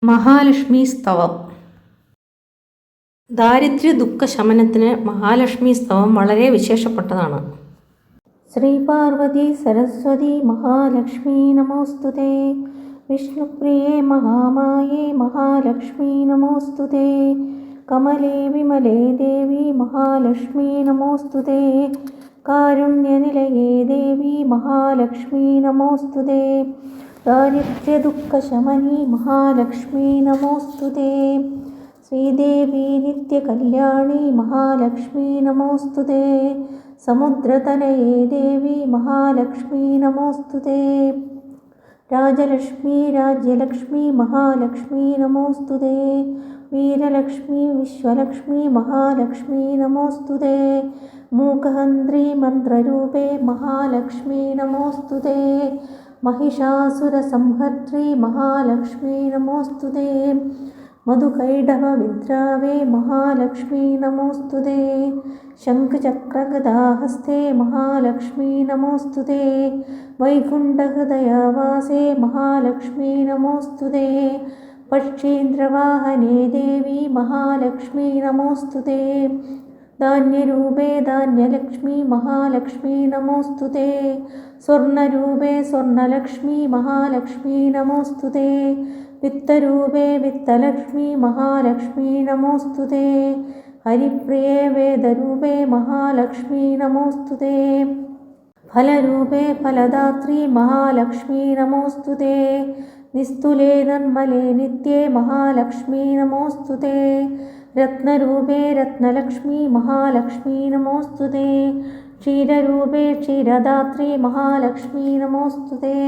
മഹാലക്ഷ്മി സ്തവം. ദാരിദ്ര്യ ദുഃഖ ശമനത്തിന് മഹാലക്ഷ്മി സ്തവം വളരെ വിശേഷപ്പെട്ടതാണ്. ശ്രീ പാർവതി സരസ്വതി മഹാലക്ഷ്മി നമോസ്തുതേ. വിഷ്ണുപ്രിയേ മഹാമായേ മഹാലക്ഷ്മി നമോസ്തുതേ. കമലേ വിമലേ ദേവി മഹാലക്ഷ്മി നമോസ്തുതേ. കാരുണ്യനിലയേ ദേവി മഹാലക്ഷ്മി നമോസ്തുതേ. ദാരിദ്ര്യദുഃഖശമനി മഹാലക്ഷ്മി നമോസ്തുതേ. ശ്രീദേവി നിത്യകല്യാണി മഹാലക്ഷ്മി നമോസ്തുതേ. സമുദ്രതനയേ ദേവി മഹാലക്ഷ്മി നമോസ്തുതേ. രാജലക്ഷ്മി രാജ്യലക്ഷ്മി മഹാലക്ഷ്മി നമോസ്തുതേ. വീരലക്ഷ്മി വിശ്വലക്ഷ്മി മഹാലക്ഷ്മി നമോസ്തുതേ. മൂകഹന്ത്രി മന്ത്രരൂപേ മഹാലക്ഷ്മി നമോസ്തുതേ. महिषासुरसंहर्त्री महालक्ष्मी नमोस्तुते. मधुकैटभविद्रावे महालक्ष्मी नमोस्तुते. शङ्खचक्रगदाहस्ते महालक्ष्मी नमोस्तुते. वैकुण्ठहृदयवासे महालक्ष्मी नमोस्तुते. पक्षीन्द्रवाहने देवी महालक्ष्मी नमोस्तुते. धान्यरूपे धान्यलक्ष्मी महालक्ष्मी नमोस्तुते. स्वर्णरूपे स्वर्णलक्ष्मी महालक्ष्मी नमोस्तुते. वित्तरूपे वित्तलक्ष्मी महालक्ष्मी नमोस्तुते. हरिप्रिये वेदरूपे महालक्ष्मी नमोस्तुते. फलरूपे फलदात्री महालक्ष्मी नमोस्तुते. निस्तुले निर्मले नित्ये महालक्ष्मी नमोस्तुते. रत्नरूपे रत्नलक्ष्मी महालक्ष्मी नमोस्तुते. क्षीररूपे क्षीरदात्री महालक्ष्मी नमोस्तुते.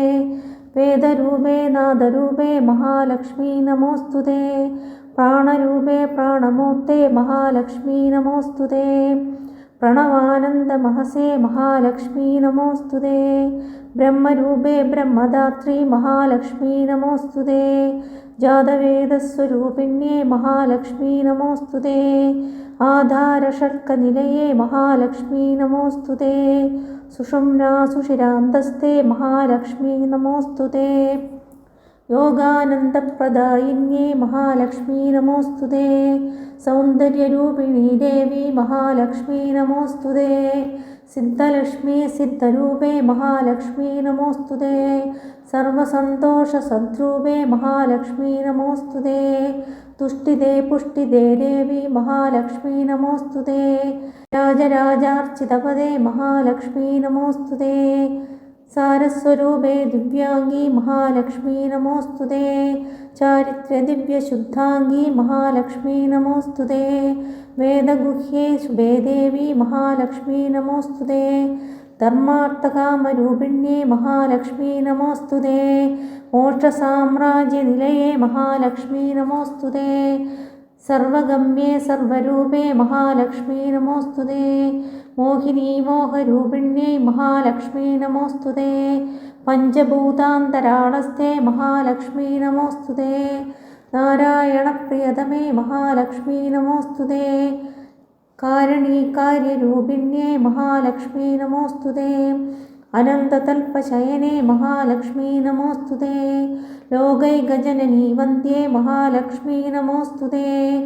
वेदरूपे नादरूपे महालक्ष्मी नमोस्तुते. प्राणरूपे प्राणमूर्ते महालक्ष्मी नमोस्तुते. प्रणवानन्दमहसे महालक्ष्मी नमोस्तुते. ब्रह्मरूपे ब्रह्मदात्री महालक्ष्मी नमोस्तुते. जातवेदस्वरूपिण्ये महालक्ष्मी नमोस्तुते. आधारषट्कनिलये महालक्ष्मी नमोस्तुते. सुषुम्ना सुषिरान्तस्ते महालक्ष्मी नमोस्तुते. योगानन्दप्रदायिन्ये महालक्ष्मी नमोस्तुते. सौन्दर्यरूपिणी देवी महालक्ष्मी नमोस्तुते. सिद्धलक्ष्मी सिद्धरूपे महालक्ष्मी नमोस्तुते. सर्वसन्तोषसद्रूपे महालक्ष्मी नमोस्तुते. तुष्टिदे पुष्टिदे देवी महालक्ष्मी नमोस्तुते. राजराजार्चितपदे महालक्ष्मी नमोस्तुते. सारस्वरूपे दिव्यांगी महालक्ष्मी नमोस्तुते. चारित्र्यदिव्यशुद्धांगी महालक्ष्मी नमोस्तुते. वेदगुह्ये शुभे देवी महालक्ष्मी नमोस्तुते. धर्मार्थकामरूपिण्ये महालक्ष्मी नमोस्तुते. मोक्षसाम्राज्यनिलये महालक्ष्मी नमोस्तुते. सर्वगम्ये सर्वरूपे महालक्ष्मी नमोस्तुते. मोहिनी मोहरूपिण्ये महालक्ष्मी नमोस्तुते. पञ्चभूतान्तराळस्ते महालक्ष्मी नमोस्तुते. नारायणप्रियतमे महालक्ष्मी नमोस्तुते. कारिणी कार्यरूपिण्ये महालक्ष्मी नमोस्तुते. अनन्ततल्पशयने महालक्ष्मी नमोस्तुते. लोकैकजननी वन्द्ये महालक्ष्मी नमोस्तुते.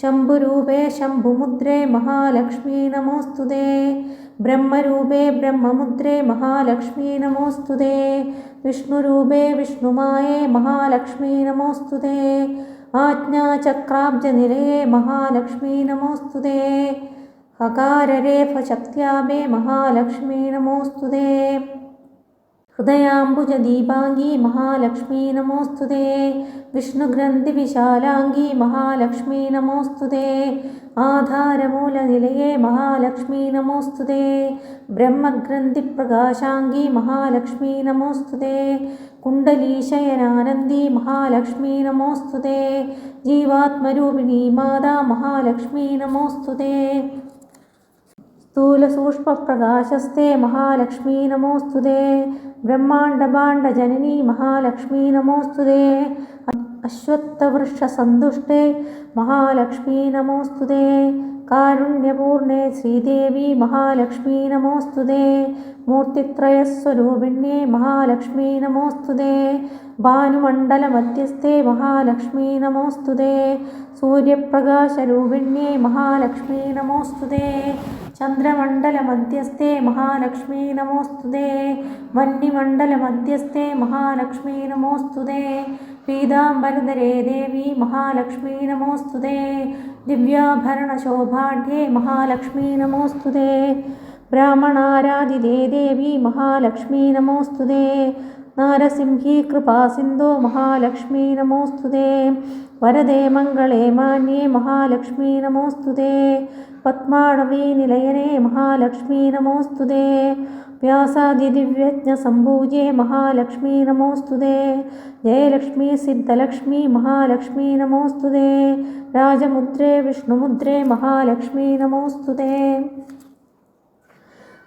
शम्भुरूपे शम्भुमुद्रे महालक्ष्मी नमोस्तुते. ब्रह्मरूपे ब्रह्ममुद्रे महालक्ष्मी नमोस्तुते. विष्णुरूपे विष्णुमाये महालक्ष्मी नमोस्तुते. आज्ञाचक्राब्जनिलये महालक्ष्मी नमोस्तुते. हकाररेफशक्त्याभे महालक्ष्मी नमोस्तुते. हृदयाम्बुजदीपाङ्गी महालक्ष्मी नमोस्तुते. विष्णुग्रन्थिविशालाङ्गी महालक्ष्मी नमोस्तुते. आधारमूलनिलये महालक्ष्मी नमोस्तुते. ब्रह्मग्रन्थिप्रकाशाङ्गी महालक्ष्मी नमोस्तुते. कुण्डलीशयनानन्दी महालक्ष्मी नमोस्तुते. जीवात्मरूपिणी माता महालक्ष्मी नमोस्तुते. स्थूलसूक्ष्मप्रकाशस्ते महालक्ष्मी नमोस्तुते. ब्रह्माण्डभाण्डजननी महालक्ष्मी नमोस्तुते. अश्वत्थवृक्षसन्दुष्टे महालक्ष्मी नमोस्तुते. കാരുണ്യപൂർണേ ശ്രീദേവി മഹാലക്ഷ്മീ നമോസ്തുതേ. മൂർത്തിത്രയസ്വരൂപിണ്യേ മഹാലക്ഷ്മീ നമോസ്തുതേ. ഭാനുമണ്ഡലമധ്യസ്ഥേ മഹാലക്ഷ്മീ നമോസ്തുതേ. സൂര്യപ്രകാശരൂപിണ്യേ മഹാലക്ഷ്മീ നമോസ്തുതേ. ചന്ദ്രമണ്ഡലമധ്യസ്ഥേ മഹാലക്ഷ്മീ നമോസ്തുതേ. വന്യമണ്ഡലമധ്യസ്ഥേ മഹാലക്ഷ്മീ നമോസ്തുതേ. പീതാംബരധരേ ദേവി മഹാലക്ഷ്മീ നമോസ്തുതേ. ദിവ്യാഭരണശോഭാഢ്യേ മഹാലക്ഷ്മീ നമോസ്തുതേ. ബ്രാഹ്മണാരാധിതേ ദേവി മഹാലക്ഷ്മീ നമോസ്തുതേ. നാരസിംഹീ കൃപാസിന്ധോ മഹാലക്ഷ്മീ നമോസ്തുതേ. വരദേ മംഗളേ മാന്യേ മഹാലക്ഷ്മീ നമോസ്തുതേ. പത്മാടവീ നിലയനേ മഹാലക്ഷ്മീ നമോസ്തുതേ. വ്യാസാദിദിവ്യജ്ഞസംഭൂജേ മഹാലക്ഷ്മീ നമോസ്തുതേ. ജയലക്ഷ്മീ സിദ്ധലക്ഷ്മീ മഹാലക്ഷ്മീ നമോസ്തുതേ. രാജമുദ്രേ വിഷ്ണുമുദ്രേ മഹാലക്ഷ്മീ നമോസ്തുതേ.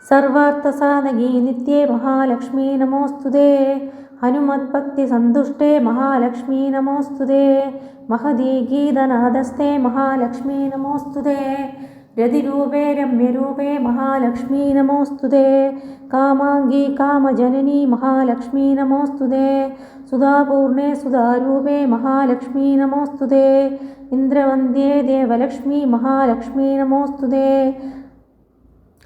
സർവാർത്ഥസാധകീ നിത്യേ മഹാലക്ഷ്മീ നമോസ്തുതേ. ഹനുമദ്ഭക്തിസന്തുഷ്ടേ മഹാലക്ഷ്മീ നമോസ്തുതേ. മഹതീ ഗീതനാദസ്തേ മഹാലക്ഷ്മീ നമോസ്തുതേ. രതിരൂപേ രമ്യരൂപേ മഹാലക്ഷ്മീ നമോസ്തുതേ. കാമാംഗീ കാമജനനീ മഹാലക്ഷ്മീ നമോസ്തുതേ. സുധാപൂർണേ സുധാരൂപേ മഹാലക്ഷ്മീ നമോസ്തുതേ. ഇന്ദ്രവന്ദ്യേ ദേവലക്ഷ്മീ മഹാലക്ഷ്മീ നമോസ്തുതേ.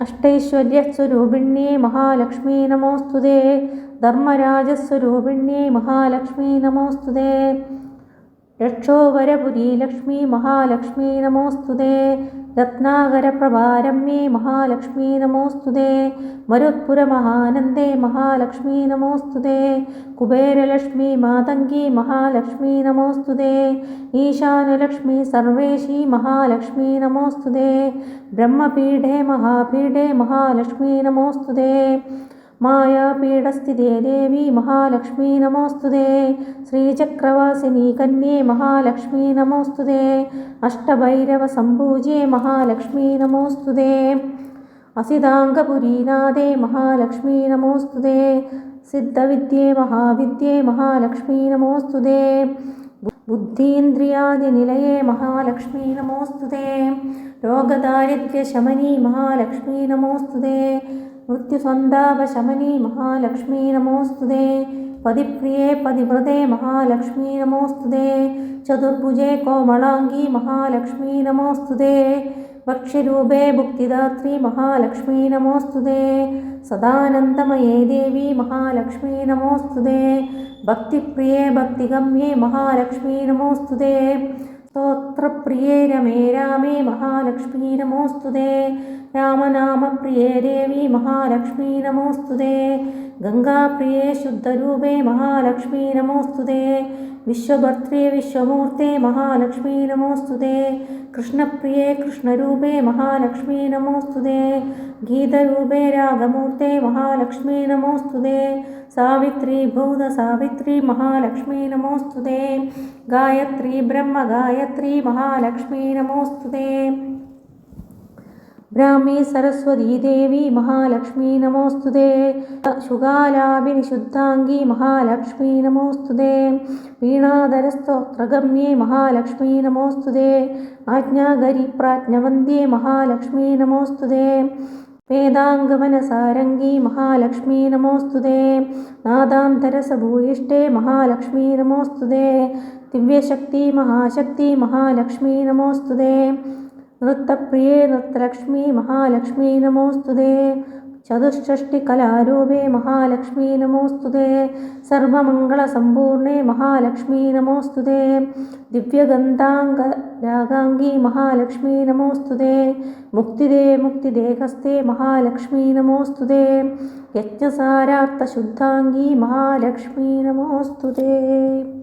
അഷ്ടൈശ്വര്യസ്വരൂപിണ്യേ മഹാലക്ഷ്മീ നമോസ്തുതേ. ധർമ്മരാജസ്വരൂപിണ്യേ മഹാലക്ഷ്മീ നമോസ്തുതേ. രക്ഷോവരപുരീ ലക്ഷ്മീ മഹാലക്ഷ്മീ നമോസ്തുതേ. രത്നാകരപ്രഭാരമ്യേ മഹാലക്ഷ്മീ നമോസ്തുതേ. മരുത്പുരമഹാനന്ദേ മഹാലക്ഷ്മീ നമോസ്തുതേ. കുബേരലക്ഷ്മീ മാതംഗീ മഹാലക്ഷ്മീ നമോസ്തുതേ. ഈശാനലക്ഷ്മീ സർവേശീ മഹാലക്ഷ്മീ നമോസ്തുതേ. ബ്രഹ്മപീഠേ മഹാപീഠേ മഹാലക്ഷ്മീ നമോസ്തുതേ. മായാപീഠസ്ഥിതേ ദേവി മഹാലക്ഷ്മീ നമോസ്തുതേ. ശ്രീചക്രവാസിനീ കന്യേ മഹാലക്ഷ്മീ നമോസ്തുതേ. അഷ്ടഭൈരവസംഭൂജേ മഹാലക്ഷ്മീ നമോസ്തുതേ. അസിതാംഗപുരീനാഥേ മഹാലക്ഷ്മീ നമോസ്തുതേ. സിദ്ധവിദ്യേ മഹാവിദ്യേ മഹാലക്ഷ്മീ നമോസ്തുതേ. ബുദ്ധീന്ദ്രിയാദിനിലയേ മഹാലക്ഷ്മീ നമോസ്തുതേ. രോഗദാരിദ്ര്യശമനീ മഹാലക്ഷ്മീ നമോസ്തുതേ. മൃത്യുസന്താപശമനീ മഹാലക്ഷ്മീ നമോസ്തുതേ. പതിപ്രിയേ പതിവ്രതേ മഹാലക്ഷ്മീ നമോസ്തുതേ. ചതുർഭുജേ കോമളാംഗീ മഹാലക്ഷ്മീ നമോസ്തുതേ. ഭക്ഷ്യരൂപേ ഭുക്തിദാത്രീ മഹാലക്ഷ്മീ നമോസ്തുതേ. സദാനന്ദമയേ ദേവി മഹാലക്ഷ്മീ നമോസ്തുതേ. ഭക്തിപ്രിയേ ഭക്തിഗമ്യേ മഹാലക്ഷ്മീ നമോസ്തുതേ. സ്തോത്രപ്രിയേ രമേ രാമേ മഹാലക്ഷ്മീ നമോസ്തുതേ. രാമനാമപ്രിയേ ദേവി മഹാലക്ഷ്മീ നമോസ്തുതേ. ഗംഗാപ്രിയേ ശുദ്ധരൂപേ മഹാലക്ഷ്മീ നമോസ്തുതേ. വിശ്വഭർത്രേ വിശ്വമൂർത്തേ മഹാലക്ഷ്മീ നമോസ്തുതേ. കൃഷ്ണപ്രിയേ കൃഷ്ണരൂപേ മഹാലക്ഷ്മീ നമോസ്തുതേ. ഗീതരൂപേ രാഗമൂർത്തേ മഹാലക്ഷ്മീ നമോസ്തുതേ. സാവിത്രീ ഭൂതസാവിത്രീ മഹാലക്ഷ്മീ നമോസ്തുതേ. ഗായത്രീ ബ്രഹ്മഗായത്രീ മഹാലക്ഷ്മീ നമോസ്തുതേ. ബ്രാഹ്മീ സരസ്വതീ ദേവി മഹാലക്ഷ്മീ നമോസ്തുതേ. ശുഗാലാഭിനിശുദ്ധാംഗീ മഹാലക്ഷ്മീ നമോസ്തുതേ. വീണാധരസ്തോത്രഗമ്യേ മഹാലക്ഷ്മീ നമോസ്തുതേ. ആജ്ഞാകരി പ്രാജ്ഞവന്ദ്യേ മഹാലക്ഷ്മീ നമോസ്തുതേ. വേദാംഗമനസാരംഗീ മഹാലക്ഷ്മീ നമോസ്തുതേ. നാദാന്തരസഭൂയിഷ്ഠേ മഹാലക്ഷ്മീ നമോസ്തുതേ. ദിവ്യശക്തി മഹാശക്തി മഹാലക്ഷ്മീ നമോസ്തുതേ. നൃത്തപ്രിയേ നൃത്തലക്ഷ്മീ മഹാലക്ഷ്മീ നമോസ്തുതേ. ചതുഷ്ഷഷ്ടികലാരൂപേ മഹാലക്ഷ്മീ നമോസ്തുതേ. സർവമംഗളസമ്പൂർണേ മഹാലക്ഷ്മീ നമോസ്തുതേ. ദിവ്യഗന്ധാംഗരാഗാംഗീ മഹാലക്ഷ്മീ നമോസ്തുതേ. മുക്തിദേ മുക്തിദേഹസ്ഥേ മഹാലക്ഷ്മീ നമോസ്തുതേ. യജ്ഞസാരാർത്ഥശുദ്ധാംഗീ മഹാലക്ഷ്മീ നമോസ്തുതേ.